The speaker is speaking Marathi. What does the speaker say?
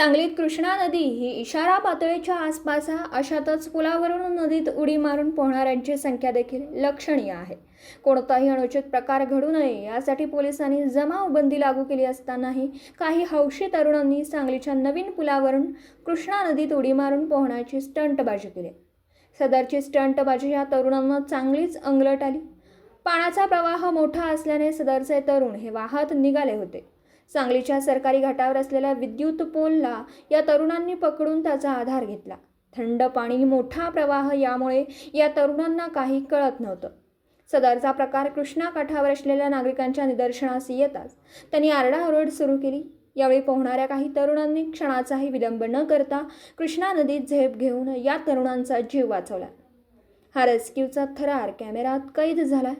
सांगलीत कृष्णा नदी ही इशारा पातळीच्या आसपास आहे. अशातच पुलावरून नदीत उडी मारून पोहणाऱ्यांची संख्या देखील लक्षणीय आहे. कोणताही अनुचित प्रकार घडू नये यासाठी पोलिसांनी जमावबंदी लागू केली असतानाही काही हौशी तरुणांनी सांगलीच्या नवीन पुलावरून कृष्णा नदीत उडी मारून पोहण्याची स्टंटबाजी केली. सदरची स्टंटबाजी या तरुणांना चांगलीच अंगलट आली. पाण्याचा प्रवाह मोठा असल्याने सदरचे तरुण हे वाहत निघाले होते. सांगलीच्या सरकारी घाटावर असलेल्या विद्युत पोलला या तरुणांनी पकडून त्याचा आधार घेतला. थंड पाणी, मोठा प्रवाह यामुळे या तरुणांना काही कळत नव्हतं. सदरचा प्रकार कृष्णा काठावर असलेल्या नागरिकांच्या निदर्शनास येताच त्यांनी आरडाओरड सुरू केली. यावेळी पोहणाऱ्या काही तरुणांनी क्षणाचाही विलंब न करता कृष्णा नदीत झेप घेऊन या तरुणांचा जीव वाचवला. हा रेस्क्यूचा थरार कॅमेऱ्यात कैद झाला.